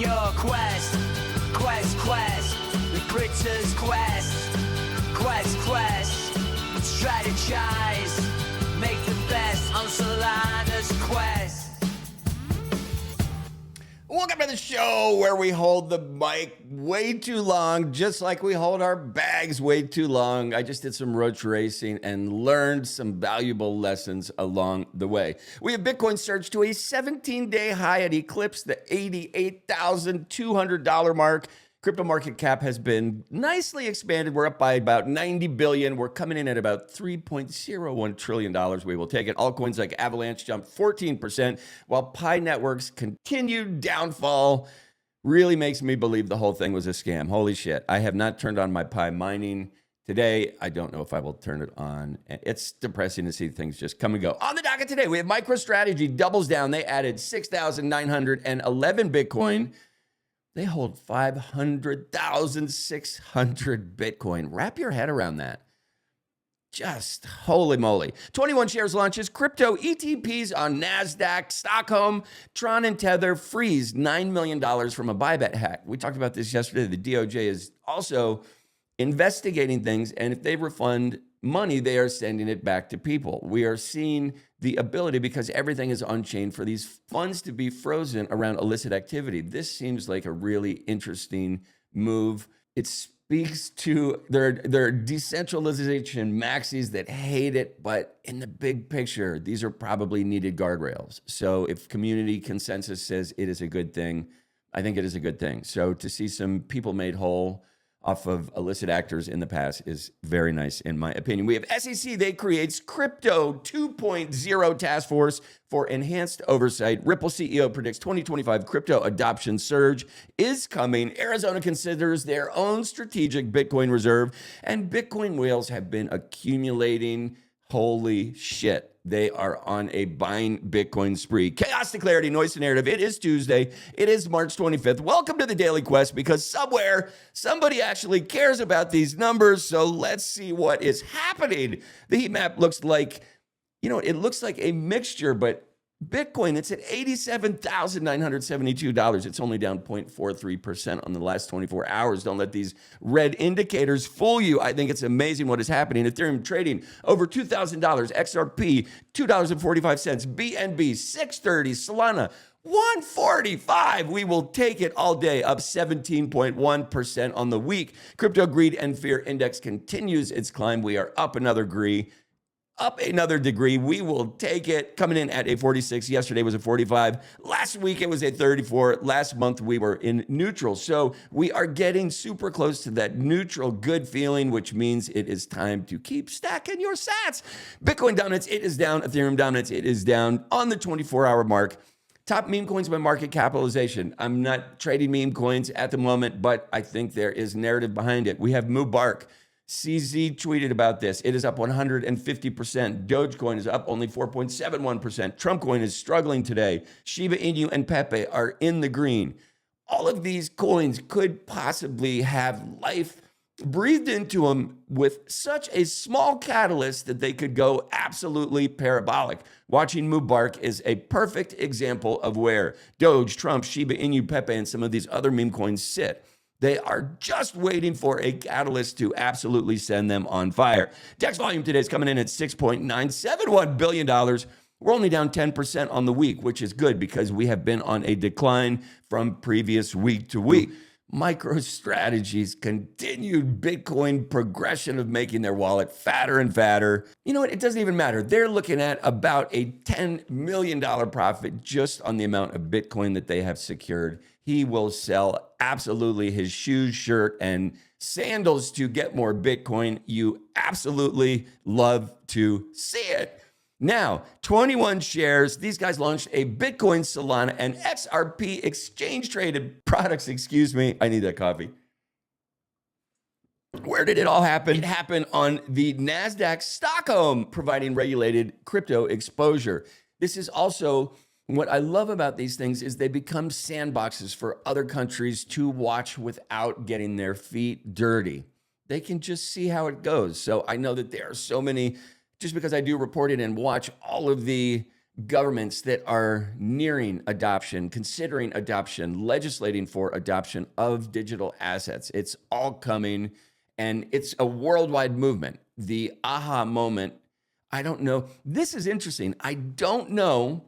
your quest. Quest, quest, the critters quest. Quest, quest, strategize. Make the best on Solana's quest. Welcome to the show where we hold the mic way too long, just like we hold our bags way too long. I just did some roach racing and learned some valuable lessons along the way. We have Bitcoin surge to a 17-day high. It eclipsed the $88,200 mark. Crypto market cap has been nicely expanded. We're up by about 90 billion. We're coming in at about $3.01 trillion. We will take it. Altcoins like Avalanche jumped 14%, while Pi Network's continued downfall really makes me believe the whole thing was a scam. Holy shit. I have not turned on my Pi mining today. I don't know if I will turn it on. It's depressing to see things just come and go. On the docket today, we have MicroStrategy doubles down. They added 6,911 Bitcoin. They hold 500,600 Bitcoin. Wrap your head around that. Just holy moly. 21 Shares launches crypto ETPs on NASDAQ. Stockholm, Tron, and Tether freeze $9 million from a buyback hack. We talked about this yesterday. The DOJ is also investigating things, and if they refund money, they are sending it back to people. We are seeing the ability, because everything is on chain, for these funds to be frozen around illicit activity. This seems like a really interesting move. It speaks to their decentralization maxis that hate it, but in the big picture, these are probably needed guardrails. So if community consensus says it is a good thing, I think it is a good thing. So to see some people made whole off of illicit actors in the past is very nice, in my opinion. We have SEC. They creates Crypto 2.0 task force for enhanced oversight. Ripple CEO predicts 2025 crypto adoption surge is coming. Arizona considers their own strategic Bitcoin reserve, and Bitcoin whales have been accumulating. Holy shit. They are on a buying Bitcoin spree. Chaos to clarity, noise to narrative. It is Tuesday. It is March 25th. Welcome to the Daily Quest, because somewhere somebody actually cares about these numbers. So let's see what is happening. The heat map looks like, it looks like a mixture, but Bitcoin, it's at $87,972. It's only down 0.43% on the last 24 hours. Don't let these red indicators fool you. I think it's amazing what is happening. Ethereum trading over $2,000. XRP, $2.45. BNB, $6.30. Solana, $145. We will take it all day, up 17.1% on the week. Crypto greed and fear index continues its climb. We are up another degree. We will take it. Coming in at a 46. Yesterday was a 45. Last week it was a 34. Last month we were in neutral. So we are getting super close to that neutral good feeling, which means it is time to keep stacking your sats. Bitcoin dominance, it is down. Ethereum dominance, it is down on the 24-hour mark. Top meme coins by market capitalization. I'm not trading meme coins at the moment, but I think there is narrative behind it. We have Mubark. CZ tweeted about this. It is up 150%. Dogecoin is up only 4.71%. Trump coin is struggling today. Shiba Inu and Pepe are in the green. All of these coins could possibly have life breathed into them with such a small catalyst that they could go absolutely parabolic. Watching Mubark is a perfect example of where Doge, Trump, Shiba Inu, Pepe, and some of these other meme coins sit. They are just waiting for a catalyst to absolutely send them on fire. DEX volume today is coming in at $6.971 billion. We're only down 10% on the week, which is good because we have been on a decline from previous week to week. MicroStrategy's continued Bitcoin progression of making their wallet fatter and fatter. You know what? It doesn't even matter. They're looking at about a $10 million profit just on the amount of Bitcoin that they have secured. He will sell absolutely his shoes, shirt, and sandals to get more Bitcoin. You absolutely love to see it. Now, 21 Shares. These guys launched a Bitcoin, Solana, and XRP exchange-traded products. Excuse me. I need that coffee. Where did it all happen? It happened on the NASDAQ Stockholm, providing regulated crypto exposure. This is also what I love about these things is they become sandboxes for other countries to watch without getting their feet dirty. They can just see how it goes. So I know that there are so many, just because I do report it and watch all of the governments that are nearing adoption, considering adoption, legislating for adoption of digital assets. It's all coming, and it's a worldwide movement. The aha moment, I don't know. This is interesting. I don't know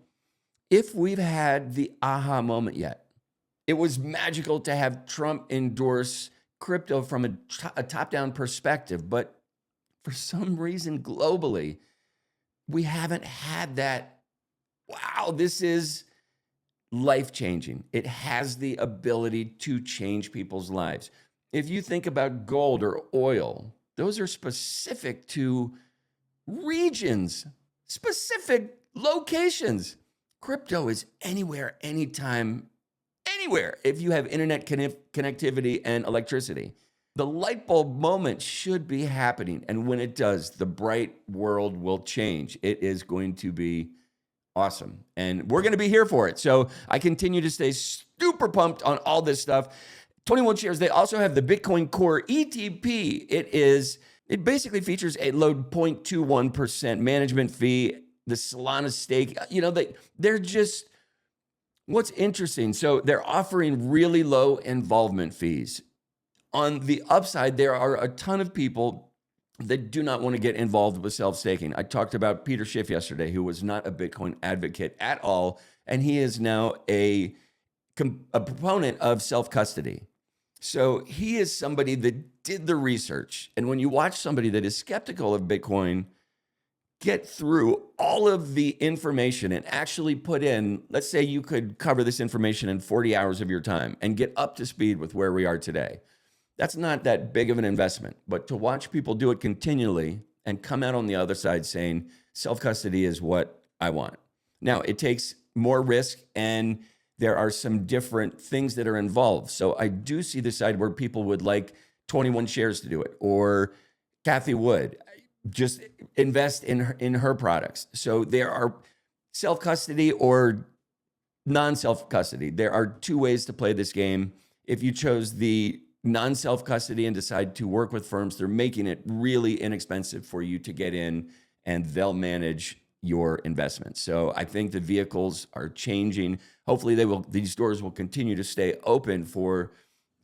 if we've had the aha moment yet. It was magical to have Trump endorse crypto from a top-down perspective, but for some reason globally, we haven't had that. Wow, this is life-changing. It has the ability to change people's lives. If you think about gold or oil, those are specific to regions, specific locations. Crypto is anywhere, anytime, anywhere if you have internet connectivity and electricity. The light bulb moment should be happening. And when it does, the bright world will change. It is going to be awesome. And we're going to be here for it. So I continue to stay super pumped on all this stuff. 21 shares. They also have the Bitcoin Core ETP. It basically features a low 0.21% management fee, the Solana stake. They're just, what's interesting. So they're offering really low involvement fees. On the upside, there are a ton of people that do not want to get involved with self-staking. I talked about Peter Schiff yesterday, who was not a Bitcoin advocate at all, and he is now a proponent of self-custody. So he is somebody that did the research. And when you watch somebody that is skeptical of Bitcoin get through all of the information and actually put in, let's say you could cover this information in 40 hours of your time and get up to speed with where we are today. That's not that big of an investment, but to watch people do it continually and come out on the other side saying self-custody is what I want. Now, it takes more risk and there are some different things that are involved. So I do see the side where people would like 21 shares to do it, or Kathy Wood, just invest in her products. So there are self-custody or non-self-custody. There are two ways to play this game. If you chose the non-self-custody and decide to work with firms, they're making it really inexpensive for you to get in, and they'll manage your investments. So I think the vehicles are changing. Hopefully these doors will continue to stay open for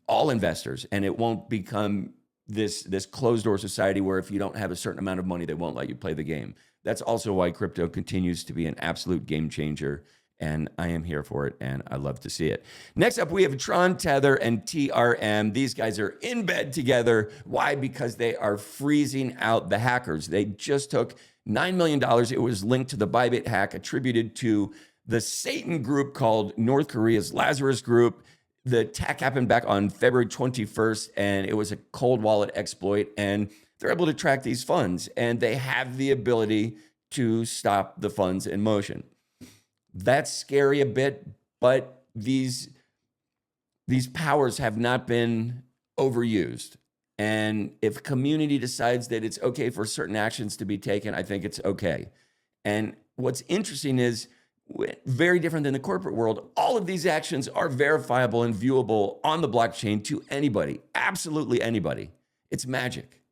all investors, and it won't become this closed door society where if you don't have a certain amount of money, they won't let you play the game. That's also why crypto continues to be an absolute game changer, and I am here for it, and I love to see it. Next up, we have Tron, Tether, and TRM. These guys are in bed together. Why? Because they are freezing out the hackers. They just took $9 million. It was linked to the Bybit hack attributed to the Satan group called North Korea's Lazarus Group. The attack happened back on February 21st, and it was a cold wallet exploit, and they're able to track these funds, and they have the ability to stop the funds in motion. That's scary a bit, but these powers have not been overused. And if community decides that it's okay for certain actions to be taken, I think it's okay. And what's interesting is, very different than the corporate world, all of these actions are verifiable and viewable on the blockchain to anybody, absolutely anybody. It's magic.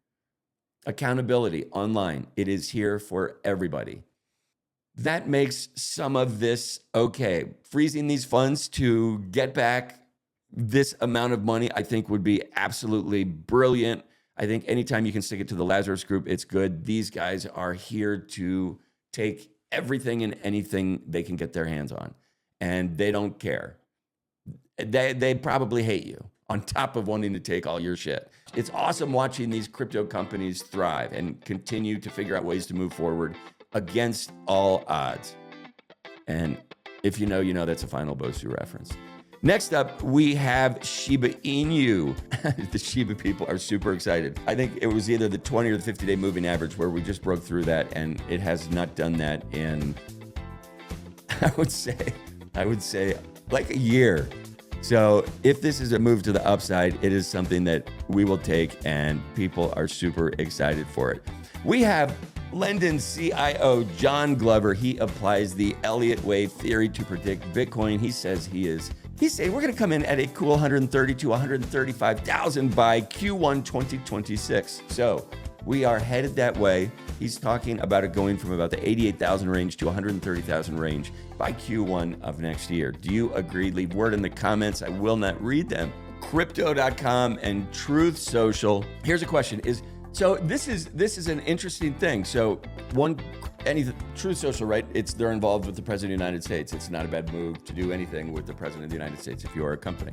Accountability online. It is here for everybody. That makes some of this okay. Freezing these funds to get back this amount of money, I think would be absolutely brilliant. I think anytime you can stick it to the Lazarus Group, it's good. These guys are here to take everything and anything they can get their hands on, and they don't care. They probably hate you on top of wanting to take all your shit. It's awesome watching these crypto companies thrive and continue to figure out ways to move forward against all odds. And if you know, that's a Final Bosu reference. Next up, we have Shiba Inu. The Shiba people are super excited. I think it was either the 20 or the 50-day moving average where we just broke through that, and it has not done that in, I would say like a year. So if this is a move to the upside, it is something that we will take, and people are super excited for it. We have Lendon CIO John Glover. He applies the Elliott wave theory to predict Bitcoin. He says he's saying we're going to come in at a cool 130 to 135,000 by Q1 2026. So We are headed that way. He's talking about it going from about the 88,000 range to 130,000 range by Q1 of next year. Do you agree? Leave word in the comments. I will not read them. Crypto.com and Truth Social. Here's a question. So this is an interesting thing. So Truth Social, right? They're involved with the President of the United States. It's not a bad move to do anything with the President of the United States if you are a company,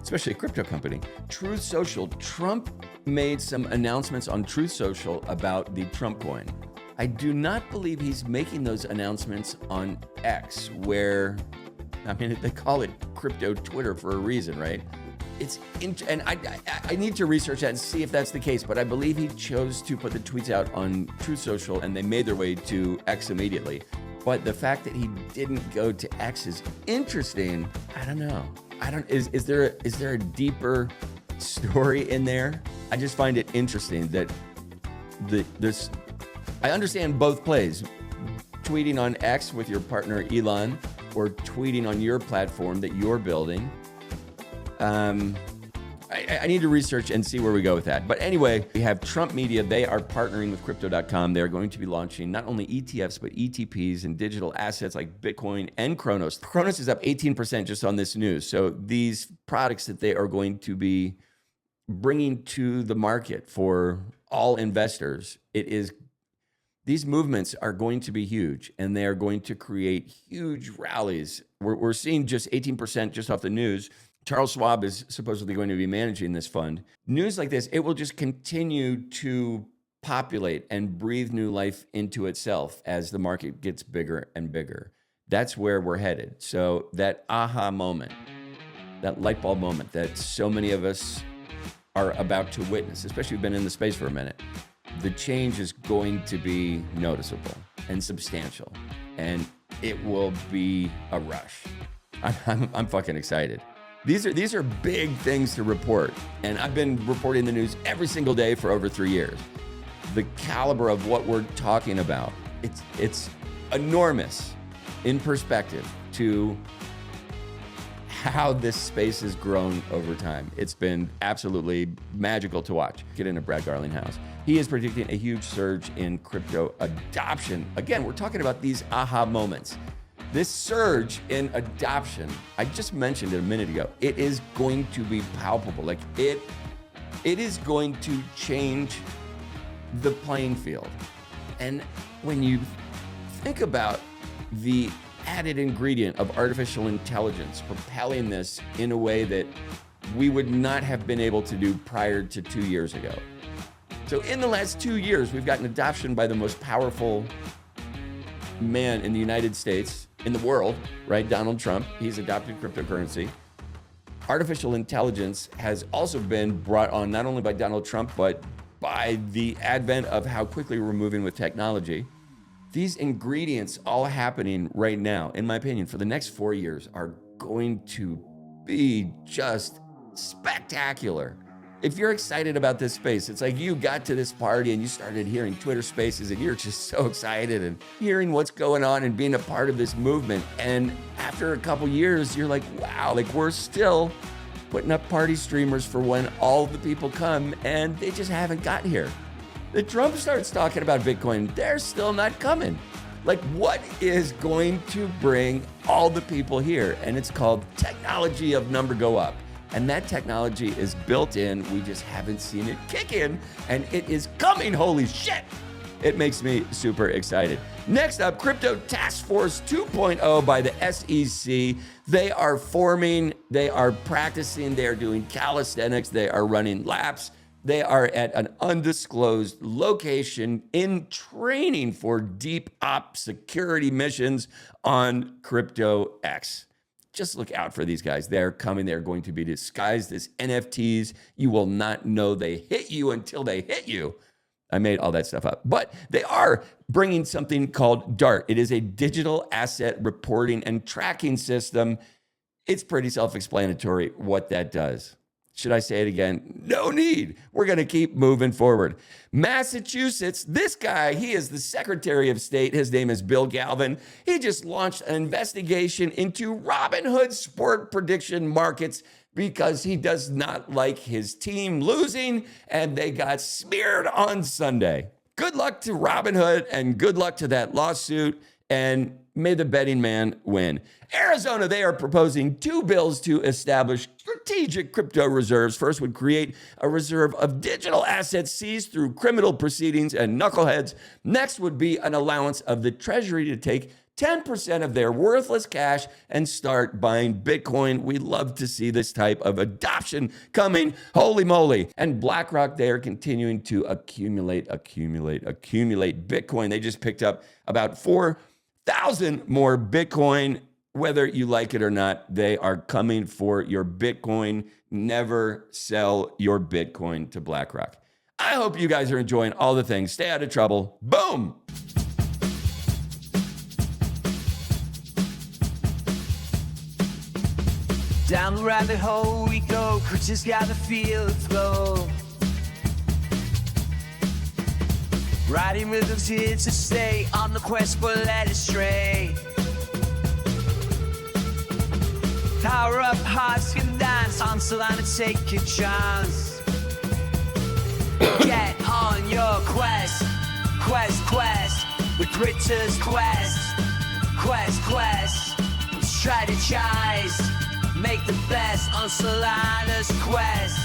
especially a crypto company. Truth Social, Trump made some announcements on Truth Social about the Trump coin. I do not believe he's making those announcements on X, where, they call it crypto Twitter for a reason, right? And I need to research that and see if that's the case, but I believe he chose to put the tweets out on Truth Social and they made their way to X immediately. But the fact that he didn't go to X is interesting. I don't know. Is there a deeper story in there? I just find it interesting that I understand both plays. Tweeting on X with your partner Elon or tweeting on your platform that you're building. I need to research and see where we go with that. But anyway, we have Trump Media. They are partnering with Crypto.com. They're going to be launching not only ETFs, but ETPs and digital assets like Bitcoin and Kronos. Kronos is up 18% just on this news. So these products that they are going to be bringing to the market for all investors, these movements are going to be huge, and they are going to create huge rallies. We're seeing just 18% just off the news. Charles Schwab is supposedly going to be managing this fund. News like this, it will just continue to populate and breathe new life into itself as the market gets bigger and bigger. That's where we're headed. So that aha moment, that light bulb moment that so many of us are about to witness, especially if you've been in the space for a minute, the change is going to be noticeable and substantial, and it will be a rush. I'm fucking excited. These are big things to report, and I've been reporting the news every single day for over 3 years. The caliber of what we're talking about, it's enormous in perspective to how this space has grown over time. It's been absolutely magical to watch. Get into Brad Garlinghouse. He is predicting a huge surge in crypto adoption. Again, we're talking about these aha moments. This surge in adoption, I just mentioned it a minute ago, it is going to be palpable. Like it is going to change the playing field. And when you think about the added ingredient of artificial intelligence propelling this in a way that we would not have been able to do prior to 2 years ago. So in the last 2 years, we've gotten adoption by the most powerful man in the United States, in the world, right? Donald Trump. He's adopted cryptocurrency. Artificial intelligence has also been brought on not only by Donald Trump, but by the advent of how quickly we're moving with technology. These ingredients all happening right now, in my opinion, for the next 4 years are going to be just spectacular. If you're excited about this space, it's like you got to this party and you started hearing Twitter Spaces and you're just so excited and hearing what's going on and being a part of this movement. And after a couple years, you're like, wow, like we're still putting up party streamers for when all the people come and they just haven't got here. The Trump starts talking about Bitcoin, they're still not coming. Like what is going to bring all the people here? And it's called technology of number go up. And that technology is built in. We just haven't seen it kick in, and it is coming. Holy shit. It makes me super excited. Next up, Crypto Task Force 2.0 by the SEC. They are forming, they are practicing, they are doing calisthenics, they are running laps. They are at an undisclosed location in training for deep op security missions on Crypto X. Just look out for these guys. They're coming. They're going to be disguised as NFTs. You will not know they hit you until they hit you. I made all that stuff up. But they are bringing something called DART. It is a digital asset reporting and tracking system. It's pretty self-explanatory what that does. Should I say it again? No need. We're going to keep moving forward. Massachusetts, this guy, he is the Secretary of State. His name is Bill Galvin. He just launched an investigation into Robinhood sport prediction markets because he does not like his team losing, and they got smeared on Sunday. Good luck to Robinhood, and good luck to that lawsuit, and may the betting man win. Arizona, they are proposing 2 bills to establish strategic crypto reserves. First would create a reserve of digital assets seized through criminal proceedings and knuckleheads. Next would be an allowance of the Treasury to take 10% of their worthless cash and start buying Bitcoin. We love to see this type of adoption coming. Holy moly. And BlackRock, they are continuing to accumulate Bitcoin. They just picked up about 4,000 more Bitcoin. Whether you like it or not, they are coming for your Bitcoin. Never sell your Bitcoin to BlackRock. I hope you guys are enjoying all the things. Stay out of trouble. Boom. Down the rabbit hole we go, creatures gotta feel the flow. Riding rhythms here to stay, on the quest for let it stray. Power up, hearts can dance, on Solana take a chance. Get on your quest, quest, the critters quest, strategize. Make the best on Solana's quest.